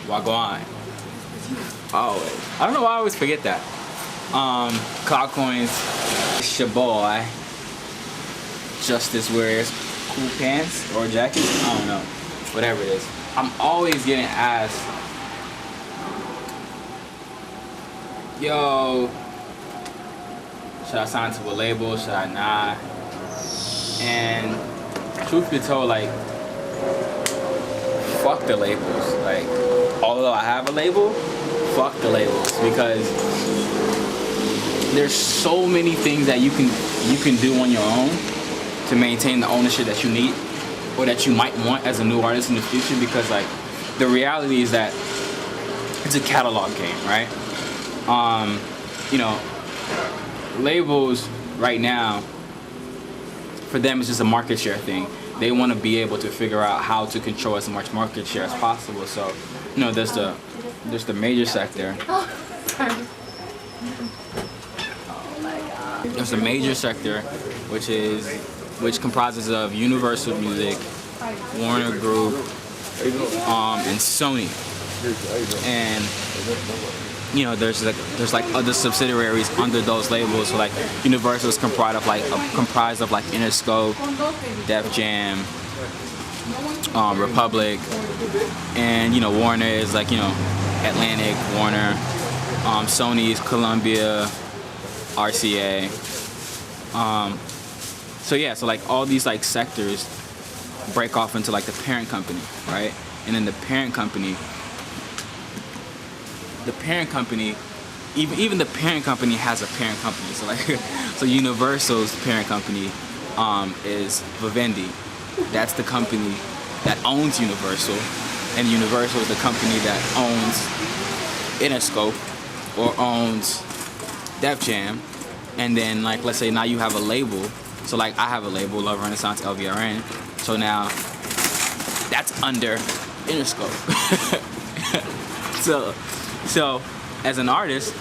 Wagwan. Always. I don't know why I always forget that. Clout Coins. It's your boy. Justicewearscoolpants or jackets. I don't know. Whatever it is. I'm always getting asked, yo, should I sign to a label? Should I not? And truth be told, like, fuck the labels. Like, although I have a label, fuck the labels, because there's so many things that you can do on your own to maintain the ownership that you need or that you might want as a new artist in the future. Because like the reality is that it's a catalog game, right? You know, labels right now, for them it's just a market share thing. They want to be able to figure out how to control as much market share as possible. So, you know, there's the major sector. There's the major sector, which comprises of Universal Music, Warner Group, and Sony. And you know, there's like other subsidiaries under those labels. So like Universal is comprised of like Interscope, Def Jam, Republic, and you know, Warner is like, you know, Atlantic, Warner. Sony is Columbia, RCA. So yeah, so like all these like sectors break off into like the parent company, right? And then the parent company, even the parent company has a parent company. So like, so Universal's parent company is Vivendi. That's the company that owns Universal, and Universal is the company that owns Interscope or owns Def Jam. And then like, let's say now you have a label. So like I have a label, Love Renaissance, LVRN. So now that's under Interscope. So as an artist,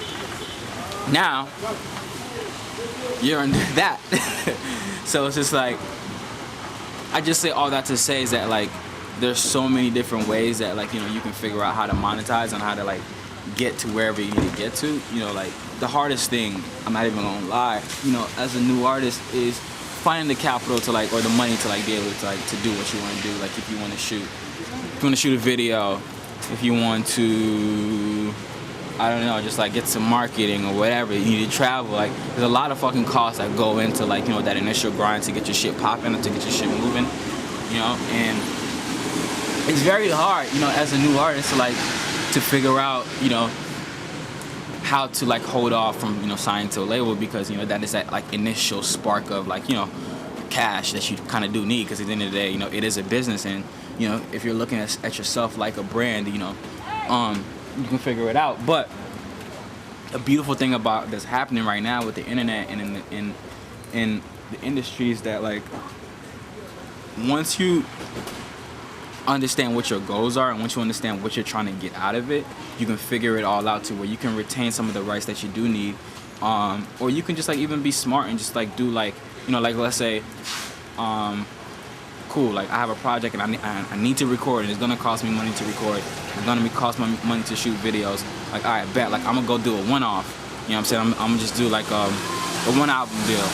now you're under that. So it's just like, I just say all that to say is that like there's so many different ways that like, you know, you can figure out how to monetize and how to like get to wherever you need to get to. You know, like the hardest thing, I'm not even gonna lie, you know, as a new artist is finding the capital to like, or the money to like be able to like to do what you want to do. Like if you want to shoot a video, if you want to, I don't know, just like get some marketing or whatever, you need to travel. Like there's a lot of fucking costs that go into like, you know, that initial grind to get your shit popping and to get your shit moving, you know. And it's very hard, you know, as a new artist to like to figure out, you know, how to like hold off from, you know, signing to a label, because, you know, that is that like initial spark of like, you know, cash that you kind of do need, because at the end of the day, you know, it is a business. And you know, if you're looking at yourself like a brand, you know, you can figure it out. But a beautiful thing about that's happening right now with the internet and in the industry is that like once you understand what your goals are and once you understand what you're trying to get out of it, you can figure it all out to where you can retain some of the rights that you do need, or you can just like even be smart and just like do like, you know, like let's say cool, like I have a project and I need to record and it's gonna cost me money to record, it's gonna cost me money to shoot videos. Like alright, bet, like I'm gonna go do a one-off, you know what I'm saying, I'm gonna just do like a one album deal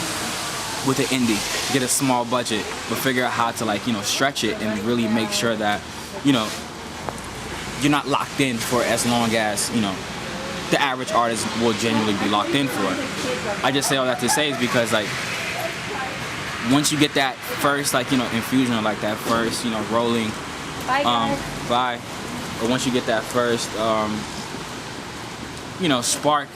with an indie, get a small budget, but figure out how to like, you know, stretch it and really make sure that, you know, you're not locked in for as long as, you know, the average artist will genuinely be locked in for. I just say all that to say is because like once you get that first like, you know, infusion or like that first, you know, rolling or once you get that first you know, spark,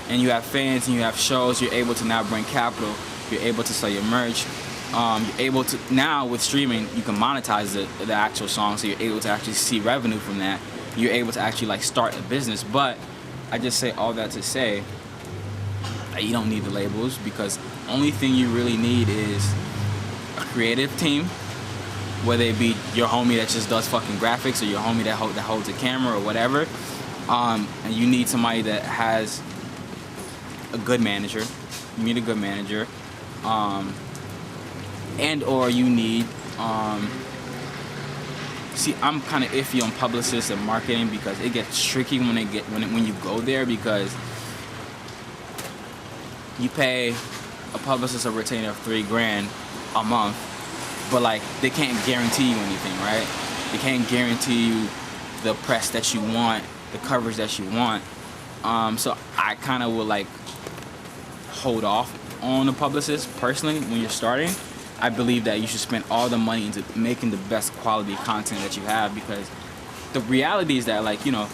and you have fans and you have shows, you're able to now bring capital, you're able to sell your merch, you're able to, now with streaming you can monetize the actual song, so you're able to actually see revenue from that, you're able to actually like start a business. But I just say all that to say that you don't need the labels, because only thing you really need is a creative team, whether it be your homie that just does fucking graphics or your homie that holds a camera or whatever, and you need somebody that has a good manager. You need a good manager, and or you need see, I'm kind of iffy on publicists and marketing because it gets tricky when you go there, because you pay a publicist a retainer of $3,000 a month, but like they can't guarantee you anything, right? They can't guarantee you the press that you want, the coverage that you want. So I kind of would like hold off on a publicist personally when you're starting. I believe that you should spend all the money into making the best quality content that you have, because the reality is that, like, you know,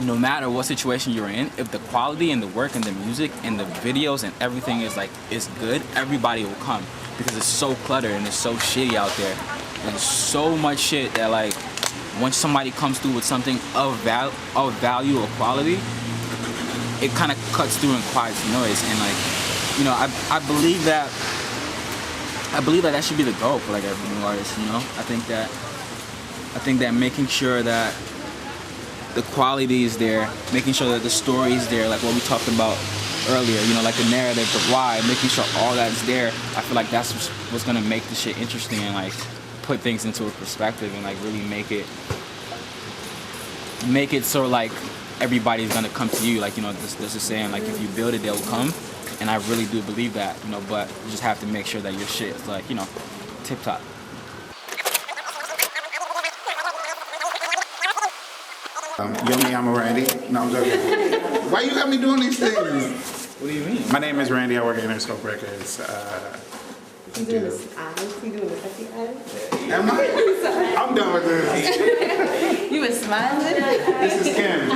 no matter what situation you're in, if the quality and the work and the music and the videos and everything is good, everybody will come, because it's so cluttered and it's so shitty out there. There's so much shit that, like, once somebody comes through with something of value or quality, it kind of cuts through and quiets the noise. And, like, you know, I believe that should be the goal for like every new artist, you know? I think that making sure that the quality is there, making sure that the story is there, like what we talked about earlier, you know, like the narrative, the why, making sure all that is there. I feel like that's what's gonna make the shit interesting and like put things into a perspective and like really make it so like everybody's gonna come to you. Like, you know, this is saying, like, if you build it, they'll come. And I really do believe that, you know, but you just have to make sure that your shit is like, you know, tip top. Yomi, I'm Randy. No, I'm joking. Why you got me doing these things? What do you mean? My name is Randy. I work at Interscope Records. You doing this eyes? You doing the happy eyes? Am I? I'm done with this. You was smiling? This is Kim.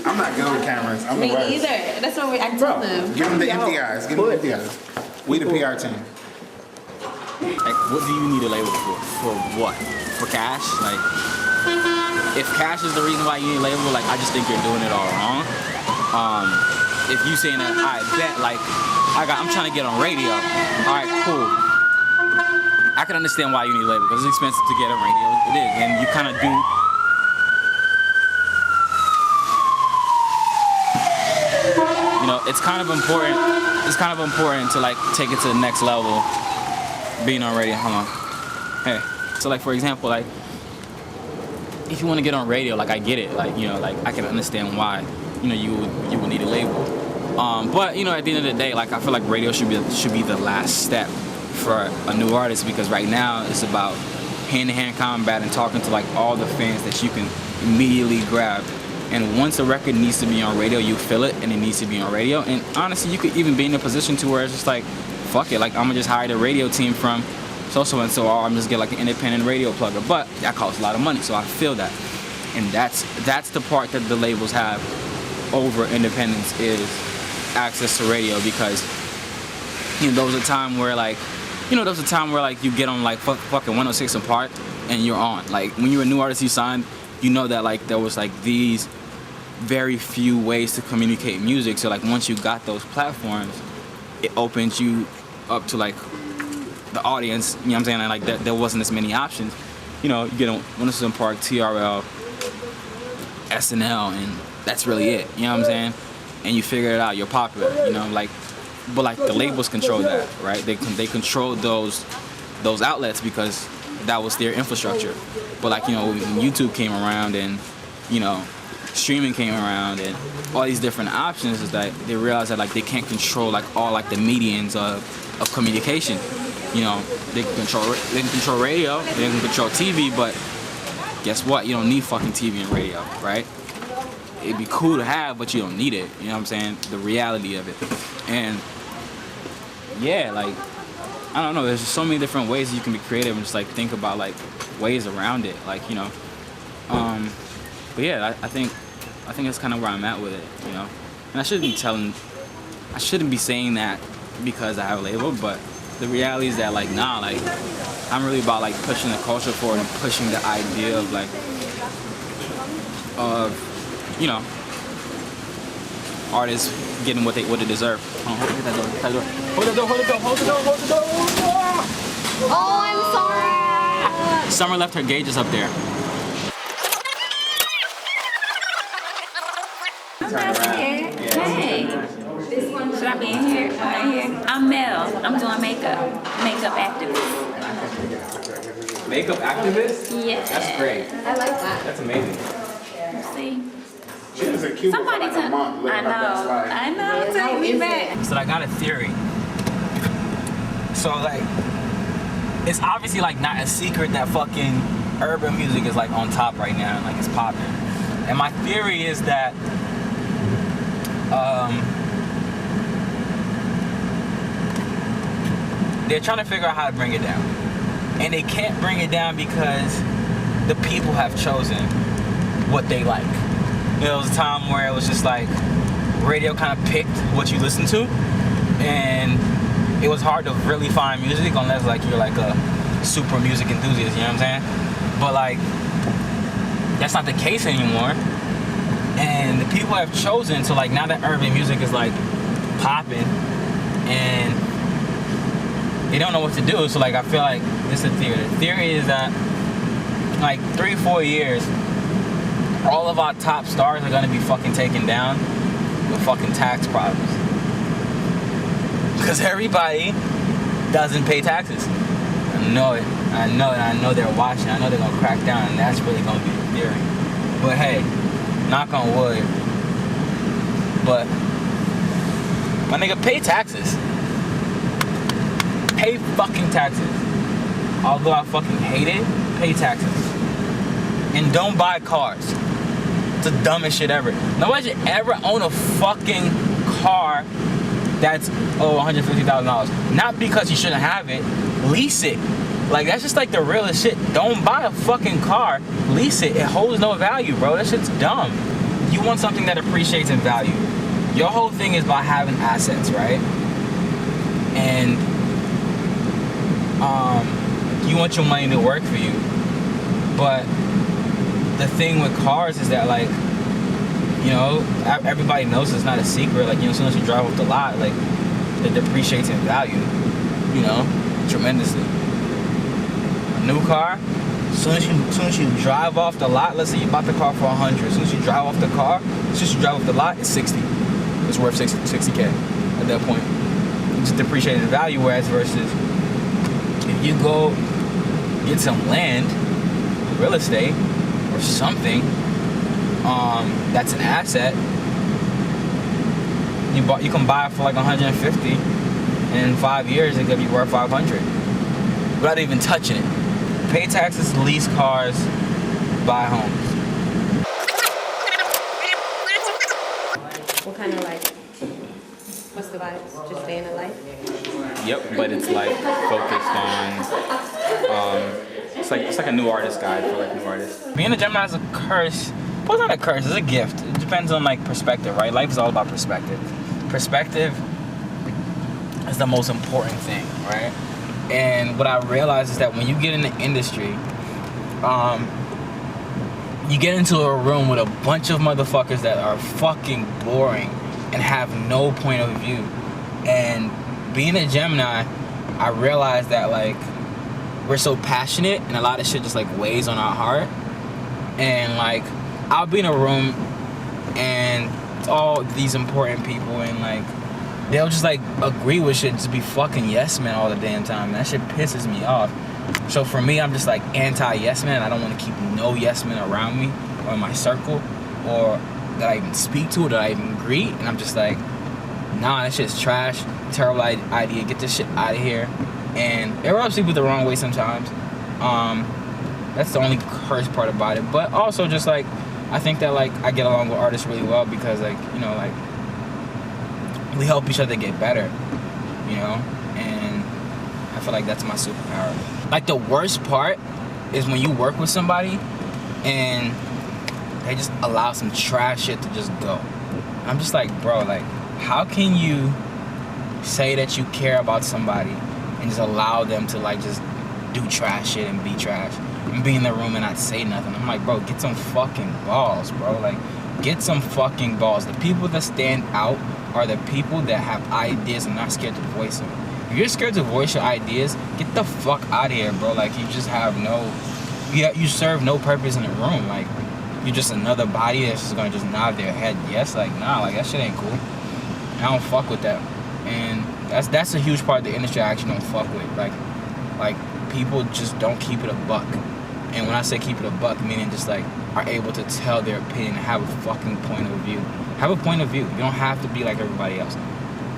I'm not good with cameras. I'm Me the worst. either. That's what I told them. Give them the empty eyes. Give them the empty eyes. We the PR team. Like, what do you need a label for? For what? For cash? Like, if cash is the reason why you need a label, like, I just think you're doing it all wrong. If you saying that, I bet, like, I'm trying to get on radio. All right, cool. I can understand why you need a label, because it's expensive to get on radio. It is, and you kind of do. You know, it's kind of important. It's kind of important to like take it to the next level. Being on radio. Hold on. Hey. So like, for example, like, if you want to get on radio, like, I get it. Like, you know, like, I can understand why, you know, you would need a label. But you know, at the end of the day, like, I feel like radio should be the last step for a new artist, because right now it's about hand-to-hand combat and talking to like all the fans that you can immediately grab. And once a record needs to be on radio, you feel it and it needs to be on radio. And honestly, you could even be in a position to where it's just like, fuck it, like, I'm gonna just hire the radio team from so and so, or I'm just get like an independent radio plugger. But that costs a lot of money, so I feel that. And that's the part that the labels have over independence, is access to radio, because, you know, there was a time where like you get on like fucking 106 and Park and you're on. Like, when you're a new artist you signed, you know that like there was like these very few ways to communicate music. So like, once you got those platforms, it opens you up to like the audience, you know what I'm saying? And like there wasn't as many options. You know, you get on 106 and Park, TRL, SNL, and that's really it, you know what I'm saying? And you figure it out, you're popular, you know, like, but like the labels control that, right? They control those outlets because that was their infrastructure. But like, you know, when YouTube came around and, you know, streaming came around and all these different options, is that they realized that like they can't control like all like the medians of communication. You know, they can control radio, they can control TV, but guess what? You don't need fucking TV and radio, right? It'd be cool to have, but you don't need it. You know what I'm saying? The reality of it. And yeah, like, I don't know, there's just so many different ways you can be creative and just like think about like ways around it, like, you know. But yeah, I think that's kind of where I'm at with it, you know. And I shouldn't be saying that because I have a label, but the reality is that like, nah, like, I'm really about like pushing the culture forward and pushing the idea of like, you know, artists getting what they deserve. Hold the door. Oh, I'm sorry. Summer left her gauges up there. I'm not scared. Hey. Should I be in here? I'm Mel. I'm doing makeup activist. makeup activist? Yeah. That's great. I like that. That's amazing. See? She was in Cuba for Somebody like a month living her best life. I know. Take me back. So I got a theory. So like, it's obviously like not a secret that fucking urban music is like on top right now, like it's popping. And my theory is that they're trying to figure out how to bring it down. And they can't bring it down because the people have chosen what they like. You know, there was a time where it was just like radio kind of picked what you listen to, and it was hard to really find music unless like you're like a super music enthusiast, you know what I'm saying? But like, that's not the case anymore. And the people have chosen to like, now that urban music is like popping and they don't know what to do. So like, I feel like this is a theory. The theory is that like 3-4 years, all of our top stars are gonna be fucking taken down with fucking tax problems. Because everybody doesn't pay taxes. I know it. I know they're watching. I know they're gonna crack down, and that's really gonna be the theory. But hey, knock on wood. But my nigga, pay taxes. Pay fucking taxes. Although I fucking hate it, pay taxes. And don't buy cars. It's the dumbest shit ever. Nobody should ever own a fucking car that's $150,000. Not because you shouldn't have it, lease it. Like, that's just like the realest shit. Don't buy a fucking car, lease it. It holds no value, bro. That shit's dumb. You want something that appreciates in value. Your whole thing is about having assets, right? And you want your money to work for you. But the thing with cars is that, like, you know, everybody knows it's not a secret. Like, you know, as soon as you drive off the lot, like, it depreciates in value, you know, tremendously. A new car, as soon as you drive off the lot, let's say you bought the car for 100. As soon as you drive off the car, as soon as you drive off the lot, it's 60. It's worth 60K at that point. It's depreciating in value, whereas versus if you go get some land, real estate, or something, that's an asset. You can buy it for like 150, and in 5 years it could be worth 500 without even touching it. Pay taxes, lease cars, buy homes. What kind of life? What's the vibes? Just staying alive? Yep, but it's like focused on it's like a new artist guide for like new artists. Being a Gemini is a curse. Well, it's not a curse, it's a gift. It depends on like perspective, right? Life is all about perspective. Perspective is the most important thing, right? And what I realized is that when you get in the industry, you get into a room with a bunch of motherfuckers that are fucking boring and have no point of view. And being a Gemini, I realized that like we're so passionate and a lot of shit just like weighs on our heart. And like I'll be in a room and it's all these important people and like they'll just like agree with shit and just be fucking yes men all the damn time. And that shit pisses me off. So for me, I'm just like anti yes men. I don't want to keep no yes men around me or in my circle or that I even speak to or that I even greet. And I'm just like, nah, that shit's trash. Terrible idea. Get this shit out of here. And it rubs people the wrong way sometimes. That's the only curse part about it. But also just like, I think that like I get along with artists really well because like, you know, like we help each other get better, you know? And I feel like that's my superpower. Like the worst part is when you work with somebody and they just allow some trash shit to just go. I'm just like, bro, like how can you say that you care about somebody and just allow them to like just do trash shit and be trash and be in the room and not say nothing? I'm like, bro, get some fucking balls, bro. Like, get some fucking balls. The people that stand out are the people that have ideas and not scared to voice them. If you're scared to voice your ideas, get the fuck out of here, bro. Like, you just have you serve no purpose in the room. Like, you're just another body that's just gonna just nod their head yes. Like, nah, like that shit ain't cool. I don't fuck with that. And that's a huge part of the industry I actually don't fuck with. Like, Like, people just don't keep it a buck. And when I say keep it a buck, meaning just like are able to tell their opinion, have a fucking point of view. Have a point of view. You don't have to be like everybody else.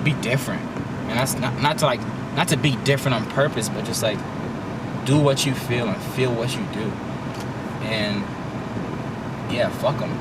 Be different. And that's not to be different on purpose, but just like do what you feel and feel what you do. And yeah, fuck them.